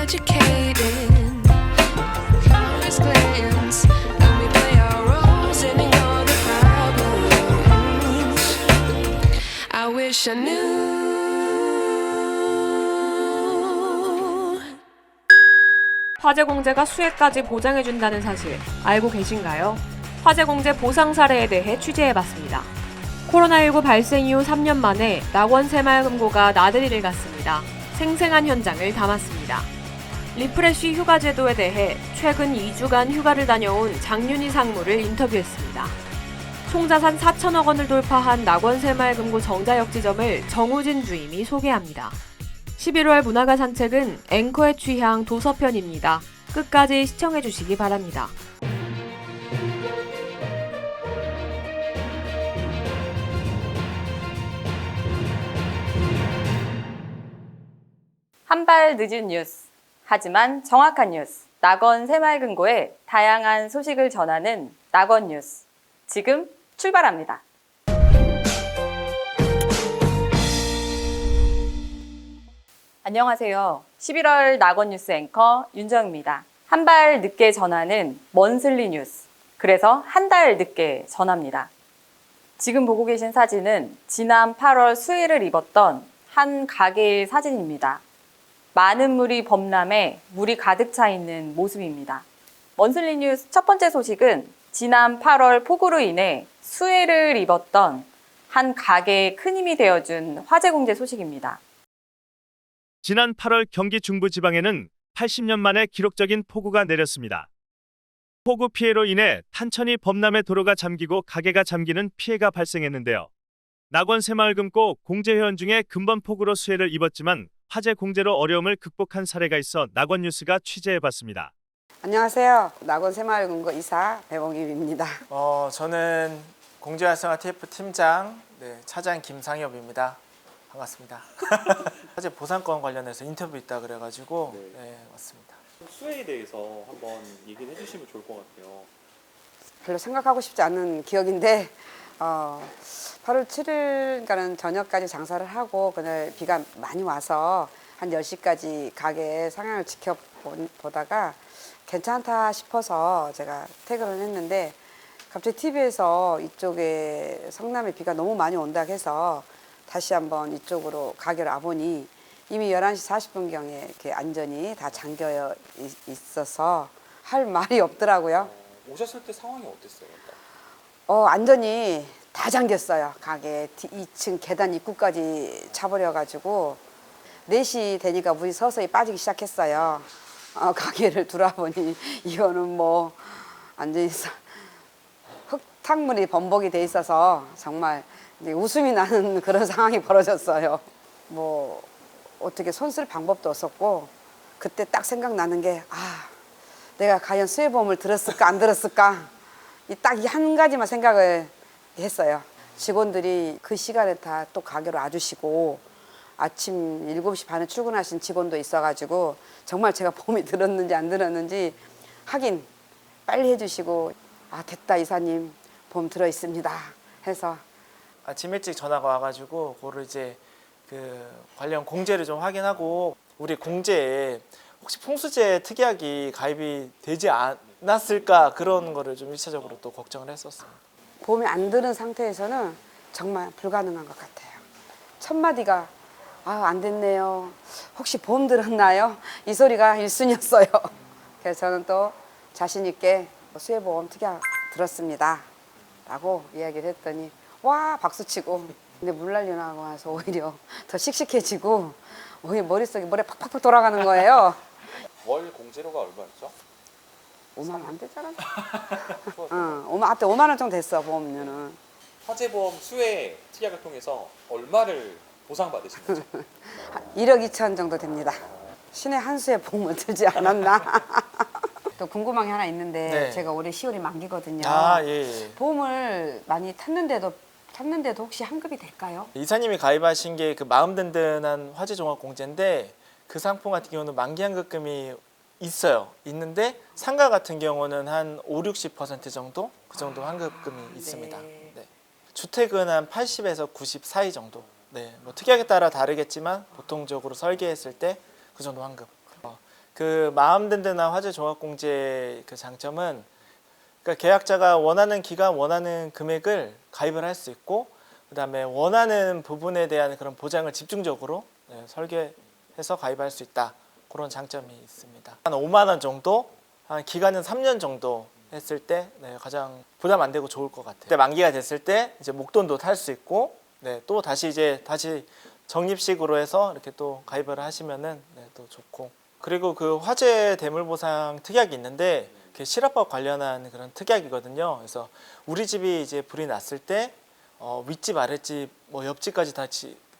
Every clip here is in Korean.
educated. First glance, and we play our roles and ignore the problems. I wish I knew. 화재공제가 수혜까지 보장해준다는 사실 알고 계신가요? 화재공제 보상 사례에 대해 취재해봤습니다. 코로나19 발생 이후 3년 만에 낙원 새마을금고가 나들이를 갔습니다. 생생한 현장을 담았습니다. 리프레쉬 휴가 제도에 대해 최근 2주간 휴가를 다녀온 장윤희 상무를 인터뷰했습니다. 총자산 4천억 원을 돌파한 낙원 새마을금고 정자역 지점을 정우진 주임이 소개합니다. 11월 문화가 산책은 앵커의 취향 도서편입니다. 끝까지 시청해주시기 바랍니다. 한 발 늦은 뉴스, 하지만 정확한 뉴스. 낙원 새마을금고의 다양한 소식을 전하는 낙원 뉴스. 지금 출발합니다. 안녕하세요. 11월 낙원 뉴스 앵커 윤정입니다. 한 발 늦게 전하는 먼슬리 뉴스. 그래서 한 달 늦게 전합니다. 지금 보고 계신 사진은 지난 8월 수해를 입었던 한 가게의 사진입니다. 많은 물이 범람해 물이 가득 차 있는 모습입니다. 먼슬리 뉴스 첫 번째 소식은 지난 8월 폭우로 인해 수해를 입었던 한 가게의 큰 힘이 되어준 화재공제 소식입니다. 지난 8월 경기 중부지방에는 80년 만에 기록적인 폭우가 내렸습니다. 폭우 피해로 인해 탄천이 범람해 도로가 잠기고 가게가 잠기는 피해가 발생했는데요. 낙원 새마을금고 공제회원 중에 근본 폭우로 수해를 입었지만 화재 공제로 어려움을 극복한 사례가 있어 낙원뉴스가 취재해봤습니다. 안녕하세요. 낙원 새마을금고 이사 배봉입입니다. 저는 공제활성화 TF 팀장, 차장 김상엽입니다. 반갑습니다. 화재 보상권 관련해서 인터뷰 있다 그래가지고 왔습니다. 수해에 대해서 한번 얘기를 해주시면 좋을 것 같아요. 별로 생각하고 싶지 않은 기억인데 8월 7일까지는 저녁까지 장사를 하고 그날 비가 많이 와서 한 10시까지 가게 상황을 지켜보다가 괜찮다 싶어서 제가 퇴근을 했는데 갑자기 TV에서 이쪽에 성남에 비가 너무 많이 온다 해서 다시 한번 이쪽으로 가게를 와보니 이미 11시 40분경에 이렇게 안전이 다 잠겨 있어서 할 말이 없더라고요. 오셨을 때 상황이 어땠어요? 안전이 다 잠겼어요. 가게 2층 계단 입구까지 차버려가지고 4시 되니까 물이 서서히 빠지기 시작했어요. 가게를 돌아보니 이거는 뭐 완전히 흙탕물이 범벅이 돼 있어서 정말 웃음이 나는 그런 상황이 벌어졌어요. 뭐 어떻게 손 쓸 방법도 없었고 그때 딱 생각나는 게 내가 과연 수해보험을 들었을까 안 들었을까 딱 이 한 가지만 생각을 했어요. 직원들이 그 시간에 다 또 가게로 와주시고 아침 7시 반에 출근하신 직원도 있어가지고 정말 제가 보험이 들었는지 안 들었는지 확인 빨리 해주시고 됐다 이사님 보험 들어있습니다 해서 아침 일찍 전화가 와가지고 그거를 이제 그 관련 공제를 좀 확인하고 우리 공제에 혹시 풍수재 특약이 가입이 되지 않았을까 그런 거를 좀 1차적으로 또 걱정을 했었습니다. 보험이 안 드는 상태에서는 정말 불가능한 것 같아요. 첫 마디가 안 됐네요. 혹시 보험 들었나요? 이 소리가 1순위였어요. 그래서 저는 또 자신 있게 수해보험 특약 들었습니다 라고 이야기를 했더니 와 박수치고 근데 물난리 나고 나서 오히려 더 씩씩해지고 오히려 머릿속에 머리 팍팍팍 돌아가는 거예요. 월 공제료가 얼마였죠? 5만 원 안 됐잖아. 5만 원 정도 됐어 보험료는. 화재보험 수해 특약을 통해서 얼마를 보상받으신 거죠? 1억 2천 정도 됩니다. 신의 한 수에 보험을 들지 않았나. 또 궁금한 게 하나 있는데 제가 올해 10월이 만기거든요. 예. 보험을 많이 탔는데도 혹시 환급이 될까요? 이사님이 가입하신 게 그 마음 든든한 화재 종합 공제인데 그 상품 같은 경우는 만기 환급금이 있는데 상가 같은 경우는 한 5-60% 정도 그 정도 환급금이 있습니다. 네. 주택은 한 80에서 90 사이 정도. 네, 뭐 특약에 따라 다르겠지만 보통적으로 설계했을 때 그 정도 환급. 그 마음든든한 화재종합공제 그 장점은 그러니까 계약자가 원하는 기간, 원하는 금액을 가입을 할 수 있고 그다음에 원하는 부분에 대한 그런 보장을 집중적으로 설계해서 가입할 수 있다. 그런 장점이 있습니다. 한 5만 원 정도, 한 기간은 3년 정도 했을 때 가장 부담 안 되고 좋을 것 같아요. 그때 만기가 됐을 때 이제 목돈도 탈 수 있고 또 다시 적립식으로 해서 이렇게 또 가입을 하시면은 또 좋고 그리고 그 화재 대물보상 특약이 있는데 그게 실업법 관련한 그런 특약이거든요. 그래서 우리 집이 이제 불이 났을 때 윗집, 아랫집, 뭐 옆집까지 다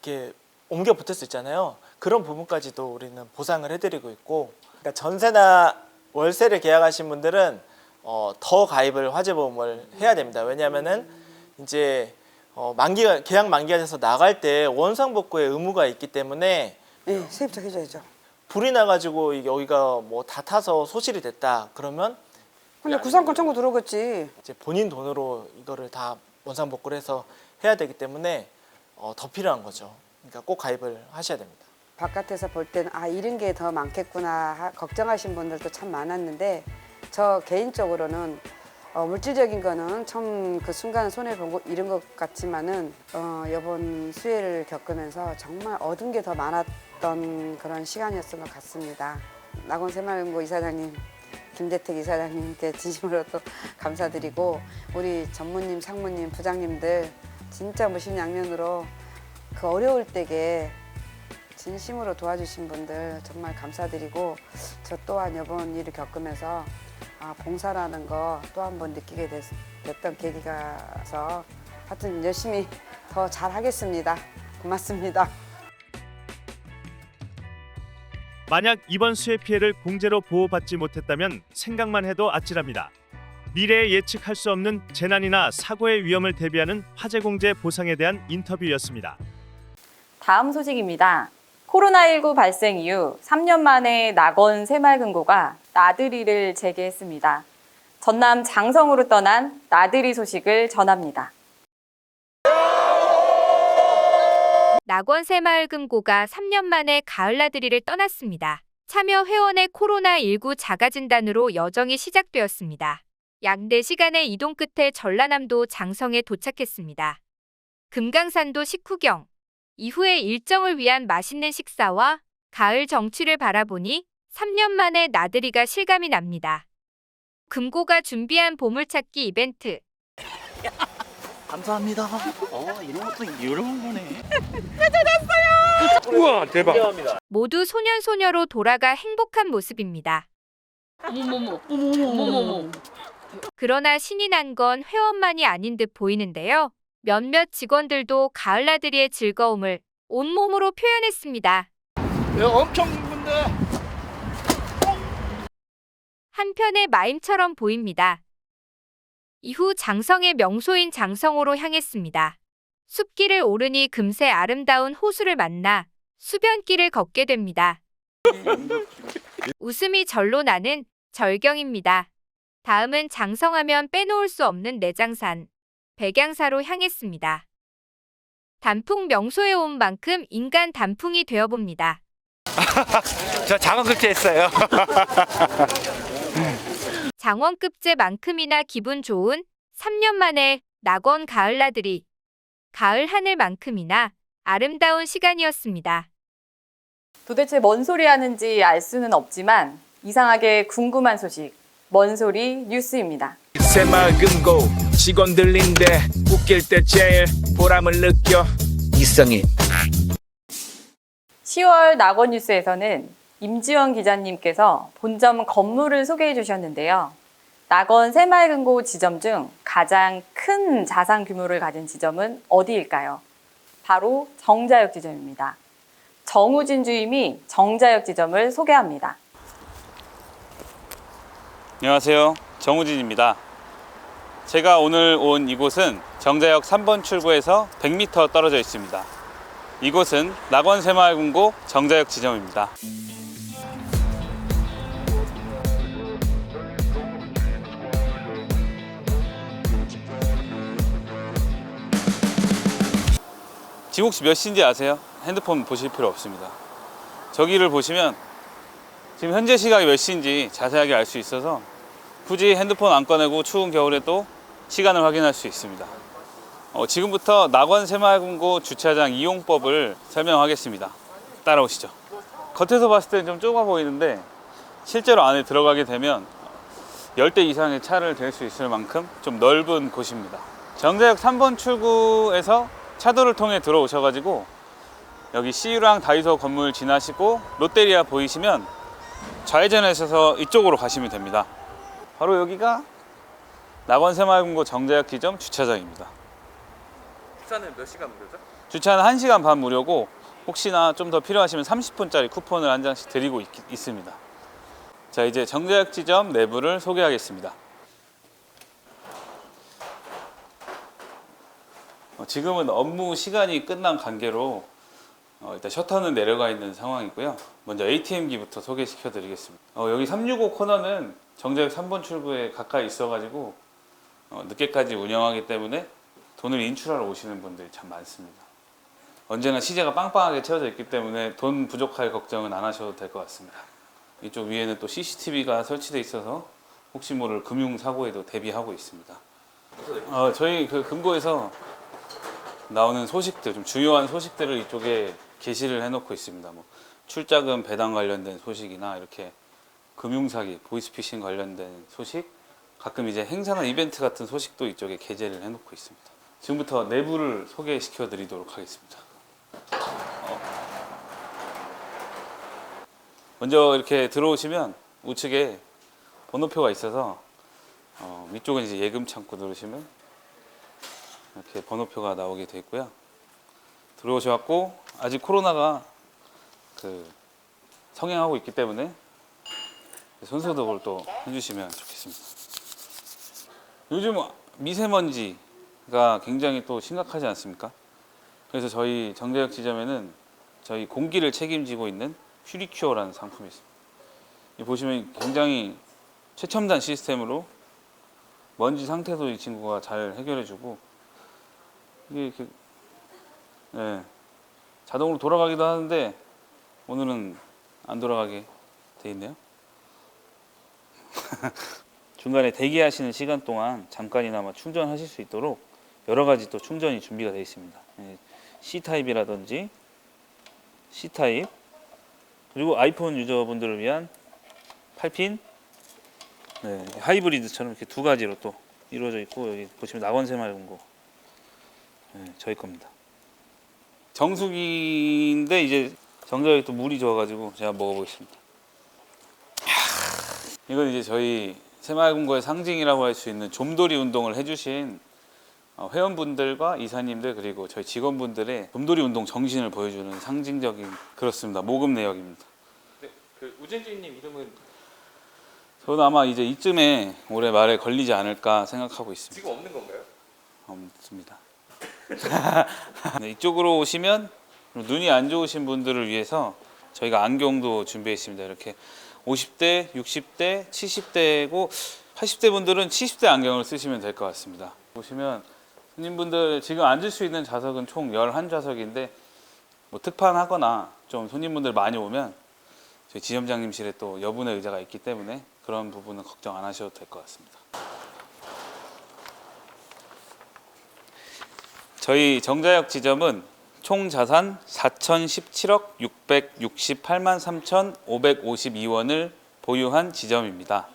이렇게 옮겨 붙을 수 있잖아요. 그런 부분까지도 우리는 보상을 해드리고 있고, 그러니까 전세나 월세를 계약하신 분들은 더 가입을 화재보험을 해야 됩니다. 왜냐하면은 이제 계약 만기가 돼서 나갈 때 원상복구의 의무가 있기 때문에 네, 세입자 해줘야죠. 불이 나가지고 여기가 뭐 다 타서 소실이 됐다 그러면 근데 구상권 청구 들어오겠지. 이제 본인 돈으로 이거를 다 원상복구를 해서 해야 되기 때문에 더 필요한 거죠. 그러니까 꼭 가입을 하셔야 됩니다. 바깥에서 볼 때는 이런 게 더 많겠구나 걱정하신 분들도 참 많았는데 저 개인적으로는 물질적인 거는 처음 그 순간 손해 보고 이런 것 같지만은 이번 수해를 겪으면서 정말 얻은 게 더 많았던 그런 시간이었던 것 같습니다. 낙원새마을금고 이사장님, 김대택 이사장님께 진심으로 또 감사드리고 우리 전무님, 상무님, 부장님들 진짜 무심양면으로 그 어려울 때에 진심으로 도와주신 분들 정말 감사드리고 저 또한 이번 일을 겪으면서 봉사라는 거 또 한 번 느끼게 됐던 계기가서 하여튼 열심히 더 잘하겠습니다. 고맙습니다. 만약 이번 수해 피해를 공제로 보호받지 못했다면 생각만 해도 아찔합니다. 미래에 예측할 수 없는 재난이나 사고의 위험을 대비하는 화재공제 보상에 대한 인터뷰였습니다. 다음 소식입니다. 코로나19 발생 이후 3년 만에 낙원 새마을금고가 나들이를 재개했습니다. 전남 장성으로 떠난 나들이 소식을 전합니다. 낙원 새마을금고가 3년 만에 가을 나들이를 떠났습니다. 참여 회원의 코로나19 자가진단으로 여정이 시작되었습니다. 약 4시간의 이동 끝에 전라남도 장성에 도착했습니다. 금강산도 식후경, 이후의 일정을 위한 맛있는 식사와 가을 정취를 바라보니 3년 만에 나들이가 실감이 납니다. 금고가 준비한 보물찾기 이벤트. 감사합니다. 이런 거네. 우와 대박. 모두 소년소녀로 돌아가 행복한 모습입니다. 어머머머. 그러나 신이 난 건 회원만이 아닌 듯 보이는데요. 몇몇 직원들도 가을 나들이의 즐거움을 온몸으로 표현했습니다. 엄청 힘든데. 한편의 마임처럼 보입니다. 이후 장성의 명소인 장성호로 향했습니다. 숲길을 오르니 금세 아름다운 호수를 만나 수변길을 걷게 됩니다. 웃음이 절로 나는 절경입니다. 다음은 장성하면 빼놓을 수 없는 내장산, 백양사로 향했습니다. 단풍 명소에 온 만큼 인간 단풍이 되어봅니다. 저 장원급제했어요. 장원급제만큼이나 기분 좋은 3년 만에 낙원 가을 나들이. 가을 하늘만큼이나 아름다운 시간이었습니다. 도대체 뭔 소리 하는지 알 수는 없지만 이상하게 궁금한 소식, 뭔 소리 뉴스입니다. 새마을금고 직원들인데 웃길 때 제일 보람을 느껴 이성이 10월 낙원 뉴스에서는 임지원 기자님께서 본점 건물을 소개해 주셨는데요. 낙원 새마을금고 지점 중 가장 큰 자산 규모를 가진 지점은 어디일까요? 바로 정자역 지점입니다. 정우진 주임이 정자역 지점을 소개합니다. 안녕하세요. 정우진입니다. 제가 오늘 온 이곳은 정자역 3번 출구에서 100m 떨어져 있습니다. 이곳은 낙원 새마을금고 정자역 지점입니다. 지금 혹시 몇 시인지 아세요? 핸드폰 보실 필요 없습니다. 저기를 보시면 지금 현재 시각이 몇 시인지 자세하게 알 수 있어서 굳이 핸드폰 안 꺼내고 추운 겨울에도 시간을 확인할 수 있습니다. 지금부터 낙원 새마을금고 주차장 이용법을 설명하겠습니다. 따라오시죠. 겉에서 봤을 때는 좀 좁아 보이는데 실제로 안에 들어가게 되면 10대 이상의 차를 댈 수 있을 만큼 좀 넓은 곳입니다. 정자역 3번 출구에서 차도를 통해 들어오셔가지고 여기 CU랑 다이소 건물 지나시고 롯데리아 보이시면 좌회전하셔서 이쪽으로 가시면 됩니다. 바로 여기가 낙원 새마을금고 정자역 지점 주차장입니다. 주차는 몇 시간 무료죠? 주차는 1시간 반 무료고 혹시나 좀 더 필요하시면 30분짜리 쿠폰을 한 장씩 드리고 있습니다. 자, 이제 정자역 지점 내부를 소개하겠습니다. 지금은 업무 시간이 끝난 관계로 일단 셔터는 내려가 있는 상황이고요. 먼저 ATM기부터 소개시켜 드리겠습니다. 여기 365 코너는 정자역 3번 출구에 가까이 있어가지고 늦게까지 운영하기 때문에 돈을 인출하러 오시는 분들이 참 많습니다. 언제나 시제가 빵빵하게 채워져 있기 때문에 돈 부족할 걱정은 안 하셔도 될 것 같습니다. 이쪽 위에는 또 CCTV가 설치되어 있어서 혹시 모를 금융사고에도 대비하고 있습니다. 저희 그 금고에서 나오는 소식들, 좀 중요한 소식들을 이쪽에 게시를 해놓고 있습니다. 뭐 출자금 배당 관련된 소식이나 이렇게 금융사기, 보이스피싱 관련된 소식, 가끔 이제 행사나 이벤트 같은 소식도 이쪽에 게재를 해놓고 있습니다. 지금부터 내부를 소개시켜 드리도록 하겠습니다. 먼저 이렇게 들어오시면 우측에 번호표가 있어서 위쪽은 이제 예금 창구 누르시면 이렇게 번호표가 나오게 돼 있고요. 들어오셔갖고 아직 코로나가 성행하고 있기 때문에 손소독을 또 해주시면 좋겠습니다. 요즘 미세먼지가 굉장히 또 심각하지 않습니까? 그래서 저희 정자역 지점에는 저희 공기를 책임지고 있는 퓨리큐어라는 상품이 있습니다. 보시면 굉장히 최첨단 시스템으로 먼지 상태도 이 친구가 잘 해결해주고 이게 이렇게 자동으로 돌아가기도 하는데 오늘은 안 돌아가게 돼 있네요. 중간에 대기하시는 시간 동안 잠깐이나마 충전하실 수 있도록 여러 가지 또 충전이 준비가 되어 있습니다. C타입이라든지 C타입, 그리고 아이폰 유저분들을 위한 8핀 하이브리드처럼 이렇게 두 가지로 또 이루어져 있고, 여기 보시면 낙원 새마을금고 저희 겁니다. 정수기인데 이제 정자역에 또 물이 져가지고 제가 먹어보겠습니다. 이건 이제 저희 새마을금고의 상징이라고 할 수 있는 좀돌이 운동을 해주신 회원분들과 이사님들 그리고 저희 직원분들의 좀돌이 운동 정신을 보여주는 상징적인 그렇습니다. 모금 내역입니다. 네, 그 우진주님 이름은 저는 아마 이제 이쯤에 올해 말에 걸리지 않을까 생각하고 있습니다. 지금 없는 건가요? 없습니다. 네, 이쪽으로 오시면 눈이 안 좋으신 분들을 위해서 저희가 안경도 준비했습니다. 이렇게 50대, 60대, 70대고 80대 분들은 70대 안경을 쓰시면 될 것 같습니다. 보시면 손님분들 지금 앉을 수 있는 좌석은 총 11좌석인데 뭐 특판하거나 좀 손님분들 많이 오면 저희 지점장님실에 또 여분의 의자가 있기 때문에 그런 부분은 걱정 안 하셔도 될 것 같습니다. 저희 정자역 지점은 총 자산 4,017억 668만 3,552원을 보유한 지점입니다.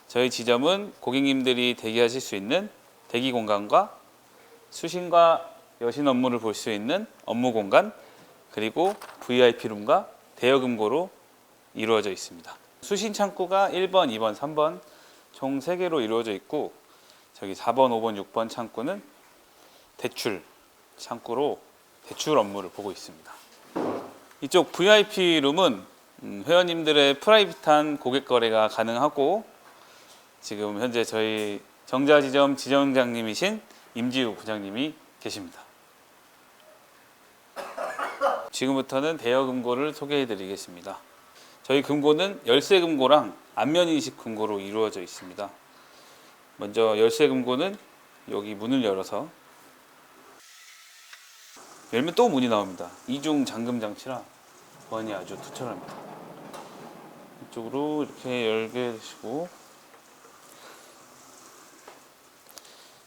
저희 지점은 고객님들이 대기하실 수 있는 대기 공간과 수신과 여신 업무를 볼 수 있는 업무 공간, 그리고 VIP룸과 대여금고로 이루어져 있습니다. 수신 창구가 1번, 2번, 3번 총 3개로 이루어져 있고, 저기 4번, 5번, 6번 창구는 대출 창구로 대출 업무를 보고 있습니다. 이쪽 VIP룸은 회원님들의 프라이빗한 고객 거래가 가능하고, 지금 현재 저희 정자지점 지점장님이신 임지우 부장님이 계십니다. 지금부터는 대여금고를 소개해 드리겠습니다. 저희 금고는 열쇠금고랑 안면인식 금고로 이루어져 있습니다. 먼저 열쇠금고는 여기 문을 열어서 열면 또 문이 나옵니다. 이중 잠금 장치라 보안이 아주 투철합니다. 이쪽으로 이렇게 열게 되시고,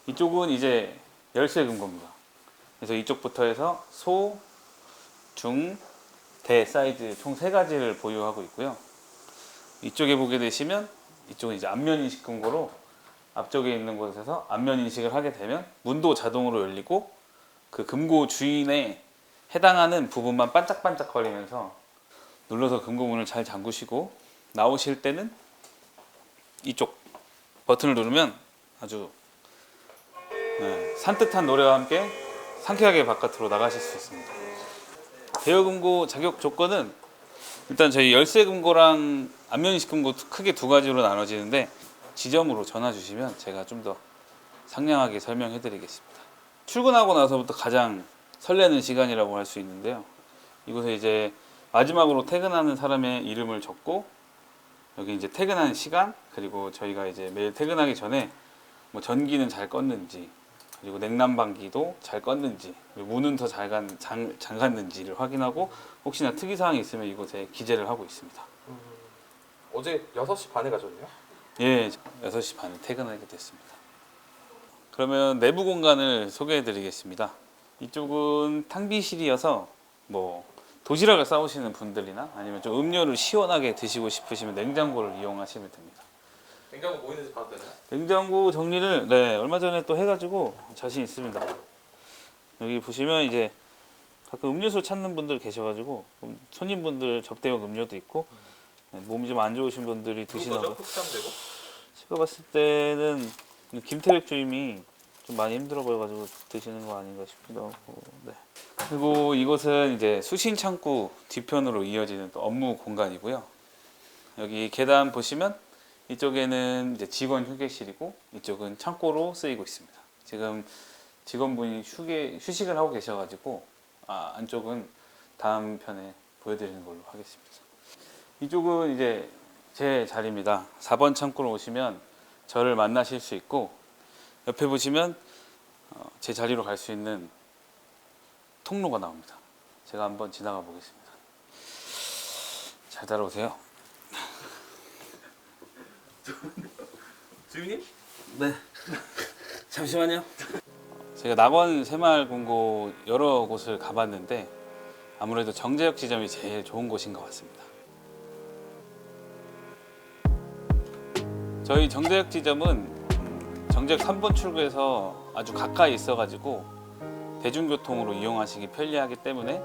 이쪽은 이제 열쇠 금고입니다. 그래서 이쪽부터 해서 소, 중, 대 사이즈 총 3가지를 보유하고 있고요. 이쪽에 보게 되시면 이쪽은 이제 안면 인식 금고로 앞쪽에 있는 곳에서 안면 인식을 하게 되면 문도 자동으로 열리고 그 금고 주인에 해당하는 부분만 반짝반짝 거리면서 눌러서 금고문을 잘 잠그시고 나오실 때는 이쪽 버튼을 누르면 아주 산뜻한 노래와 함께 상쾌하게 바깥으로 나가실 수 있습니다. 대여금고 자격 조건은 일단 저희 열쇠금고랑 안면인식 금고 크게 2가지로 나눠지는데 지점으로 전화 주시면 제가 좀 더 상냥하게 설명해 드리겠습니다. 출근하고 나서부터 가장 설레는 시간이라고 할 수 있는데요. 이곳에 이제 마지막으로 퇴근하는 사람의 이름을 적고 여기 이제 퇴근하는 시간, 그리고 저희가 이제 매일 퇴근하기 전에 뭐 전기는 잘 껐는지, 그리고 냉난방기도 잘 껐는지, 그리고 문은 더 잘 잠갔는지를 확인하고 혹시나 특이사항이 있으면 이곳에 기재를 하고 있습니다. 어제 6시 반에 가셨네요? 예, 6시 반에 퇴근하게 됐습니다. 그러면 내부 공간을 소개해 드리겠습니다. 이쪽은 탕비실이어서 뭐 도시락을 싸오시는 분들이나 아니면 좀 음료를 시원하게 드시고 싶으시면 냉장고를 이용하시면 됩니다. 냉장고 뭐 있는지 봐도 되나요? 냉장고 정리를 얼마 전에 또 해가지고 자신 있습니다. 여기 보시면 이제 가끔 음료수 찾는 분들 계셔가지고 손님분들 접대용 음료도 있고 몸이 좀 안 좋으신 분들이 드시나고. 제가 봤을 때는 김태백 주임이 좀 많이 힘들어 보여가지고 드시는 거 아닌가 싶기도 하고. 네. 그리고 이곳은 이제 수신 창구 뒤편으로 이어지는 또 업무 공간이고요. 여기 계단 보시면 이쪽에는 이제 직원 휴게실이고 이쪽은 창고로 쓰이고 있습니다. 지금 직원분이 휴식을 하고 계셔가지고 안쪽은 다음 편에 보여드리는 걸로 하겠습니다. 이쪽은 이제 제 자리입니다. 4번 창고로 오시면 저를 만나실 수 있고 옆에 보시면 제 자리로 갈 수 있는 통로가 나옵니다. 제가 한번 지나가 보겠습니다. 잘 따라오세요. 주임님? 네. 잠시만요. 제가 낙원 새마을금고 여러 곳을 가봤는데 아무래도 정재혁 지점이 제일 좋은 곳인 것 같습니다. 저희 정재혁 지점은 정재혁 3번 출구에서 아주 가까이 있어가지고 대중교통으로 이용하시기 편리하기 때문에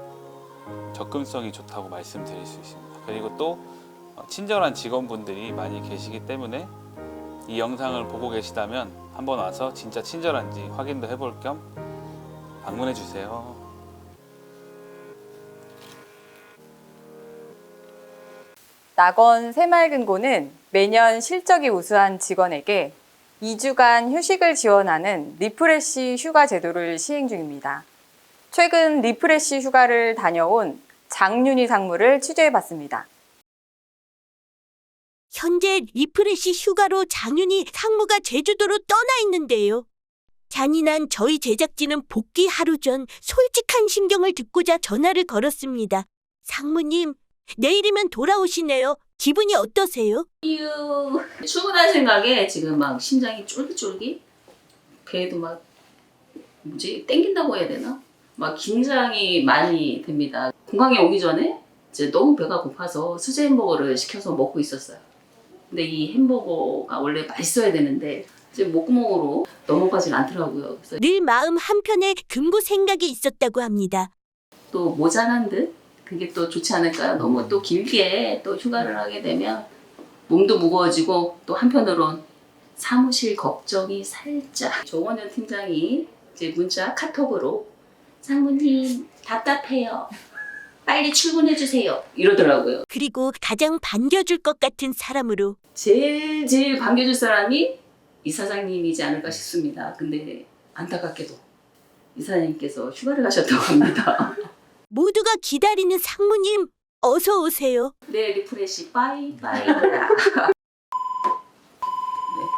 접근성이 좋다고 말씀드릴 수 있습니다. 그리고 또 친절한 직원분들이 많이 계시기 때문에 이 영상을 보고 계시다면 한번 와서 진짜 친절한지 확인도 해볼 겸 방문해 주세요. 낙원 새마을금고는 매년 실적이 우수한 직원에게 2주간 휴식을 지원하는 리프레시 휴가 제도를 시행 중입니다. 최근 리프레시 휴가를 다녀온 장윤희 상무를 취재해봤습니다. 현재 리프레시 휴가로 장윤희 상무가 제주도로 떠나 있는데요. 잔인한 저희 제작진은 복귀 하루 전 솔직한 심경을 듣고자 전화를 걸었습니다. 상무님, 내일이면 돌아오시네요. 기분이 어떠세요? 출근할 생각에 지금 막 심장이 쫄깃쫄깃, 배도 막 땡긴다고 해야 되나? 막 긴장이 많이 됩니다. 공항에 오기 전에 이제 너무 배가 고파서 수제 햄버거를 시켜서 먹고 있었어요. 근데 이 햄버거가 원래 맛있어야 되는데 이제 목구멍으로 넘어가질 않더라고요. 그래서 늘 마음 한편에 금고 생각이 있었다고 합니다. 또 모자란 듯? 그게 또 좋지 않을까요? 너무 또 길게 또 휴가를 하게 되면 몸도 무거워지고 또 한편으론 사무실 걱정이 살짝. 조원현 팀장이 이제 문자 카톡으로 상무님 답답해요. 빨리 출근해주세요. 이러더라고요. 그리고 가장 반겨줄 것 같은 사람으로 제일 반겨줄 사람이 이사장님이지 않을까 싶습니다. 근데 안타깝게도 이사장님께서 휴가를 가셨다고 합니다. 모두가 기다리는 상무님, 어서 오세요. 네, 리프레시 빠이빠이.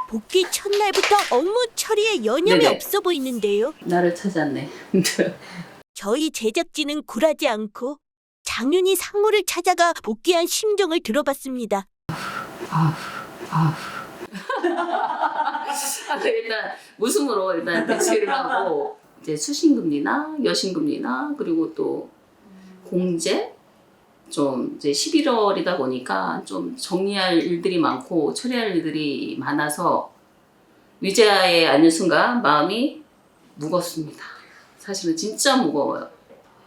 복귀 첫날부터 업무 처리에 여념이 네네. 없어 보이는데요. 나를 찾았네. 저희 제작진은 굴하지 않고 장윤희 상무를 찾아가 복귀한 심정을 들어봤습니다. 일단 웃음으로 일단 대체를 하고 이제 수신금리나 여신금리나 그리고 또 공제 좀 이제 11월이다 보니까 좀 정리할 일들이 많고 처리할 일들이 많아서 위자에 앉는 순간 마음이 무겁습니다. 사실은 진짜 무거워요.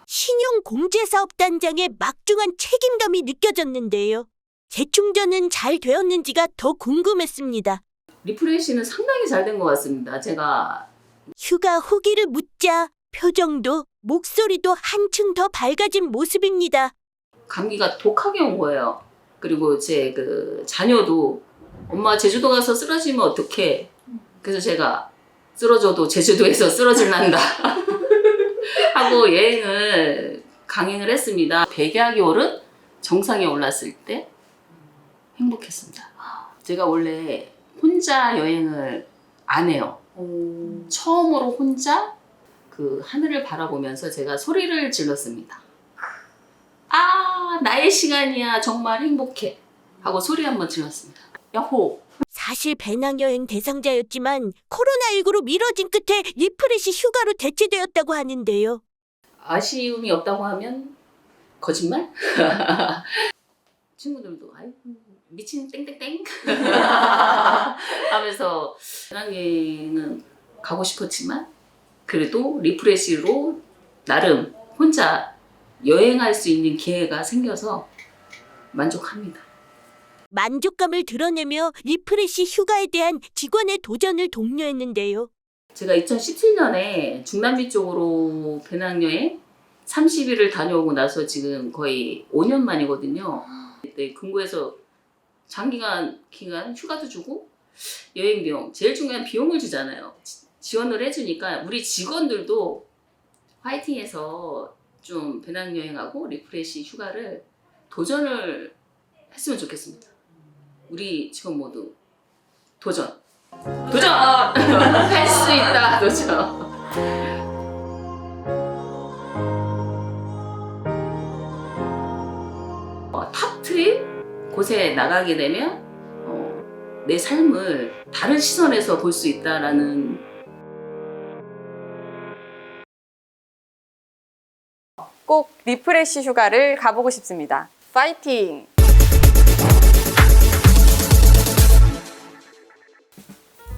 신용공제사업단장의 막중한 책임감이 느껴졌는데요. 재충전은 잘 되었는지가 더 궁금했습니다. 리프레시는 상당히 잘 된 것 같습니다. 제가 휴가 후기를 묻자 표정도 목소리도 한층 더 밝아진 모습입니다. 감기가 독하게 온 거예요. 그리고 제 그 자녀도 엄마 제주도 가서 쓰러지면 어떡해. 그래서 제가 쓰러져도 제주도에서 쓰러질란다 하고 여행을 강행을 했습니다. 백야기월은 정상에 올랐을 때 행복했습니다. 제가 원래 혼자 여행을 안 해요. 처음으로 혼자 그 하늘을 바라보면서 제가 소리를 질렀습니다. 아, 나의 시간이야. 정말 행복해. 하고 소리 한번 질렀습니다. 야호! 사실 배낭여행 대상자였지만 코로나19로 미뤄진 끝에 리프레시 휴가로 대체되었다고 하는데요. 아쉬움이 없다고 하면 거짓말? 친구들도 아이고 미친 땡땡땡 하면서 배낭여행은 가고 싶었지만 그래도 리프레시로 나름 혼자 여행할 수 있는 기회가 생겨서 만족합니다. 만족감을 드러내며 리프레시 휴가에 대한 직원의 도전을 독려했는데요. 제가 2017년에 중남미 쪽으로 배낭여행 30일을 다녀오고 나서 지금 거의 5년 만이거든요. 그때 금고에서 장기간 휴가도 주고 여행 비용, 제일 중요한 비용을 주잖아요. 지원을 해주니까 우리 직원들도 화이팅해서 좀 배낭여행하고 리프레시 휴가를 도전을 했으면 좋겠습니다. 우리 직원 모두 도전! 도전! 할 수 있다! 도전! 탑 트립 곳에 나가게 되면 내 삶을 다른 시선에서 볼 수 있다라는 꼭 리프레시 휴가를 가보고 싶습니다. 파이팅!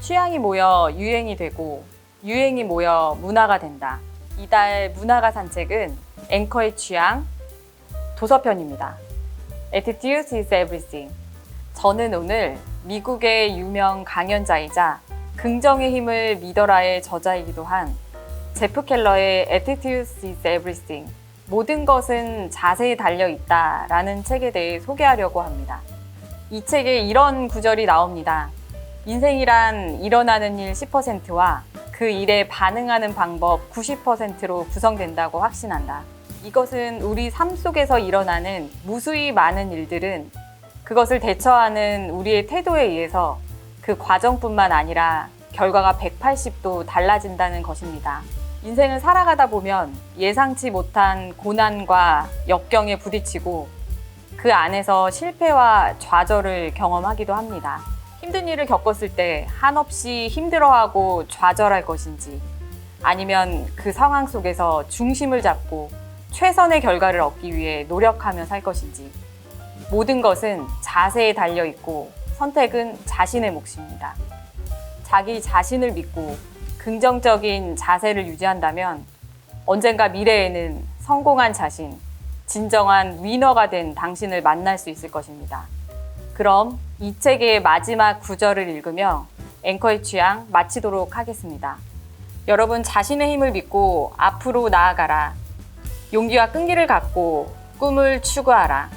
취향이 모여 유행이 되고 유행이 모여 문화가 된다. 이달 문화가 산책은 앵커의 취향 도서편입니다. Attitude is everything. 저는 오늘 미국의 유명 강연자이자 긍정의 힘을 믿어라의 저자이기도 한 제프 켈러의 Attitude is everything. 모든 것은 자세에 달려있다 라는 책에 대해 소개하려고 합니다. 이 책에 이런 구절이 나옵니다. 인생이란 일어나는 일 10%와 그 일에 반응하는 방법 90%로 구성된다고 확신한다. 이것은 우리 삶 속에서 일어나는 무수히 많은 일들은 그것을 대처하는 우리의 태도에 의해서 그 과정뿐만 아니라 결과가 180도 달라진다는 것입니다. 인생을 살아가다 보면 예상치 못한 고난과 역경에 부딪히고 그 안에서 실패와 좌절을 경험하기도 합니다. 힘든 일을 겪었을 때 한없이 힘들어하고 좌절할 것인지 아니면 그 상황 속에서 중심을 잡고 최선의 결과를 얻기 위해 노력하며 살 것인지 모든 것은 자세에 달려있고 선택은 자신의 몫입니다. 자기 자신을 믿고 긍정적인 자세를 유지한다면 언젠가 미래에는 성공한 자신, 진정한 위너가 된 당신을 만날 수 있을 것입니다. 그럼 이 책의 마지막 구절을 읽으며 앵커의 취향 마치도록 하겠습니다. 여러분 자신의 힘을 믿고 앞으로 나아가라. 용기와 끈기를 갖고 꿈을 추구하라.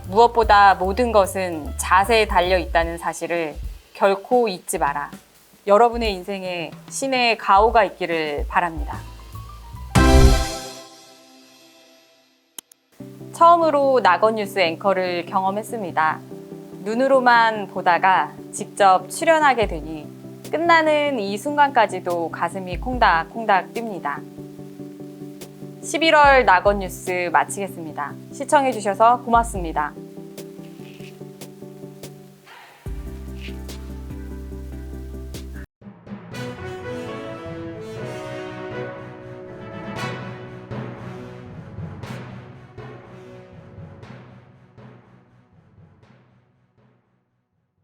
무엇보다 모든 것은 자세에 달려 있다는 사실을 결코 잊지 마라. 여러분의 인생에 신의 가호가 있기를 바랍니다. 처음으로 낙원뉴스 앵커를 경험했습니다. 눈으로만 보다가 직접 출연하게 되니 끝나는 이 순간까지도 가슴이 콩닥콩닥 뜁니다. 11월 낙원뉴스 마치겠습니다. 시청해주셔서 고맙습니다.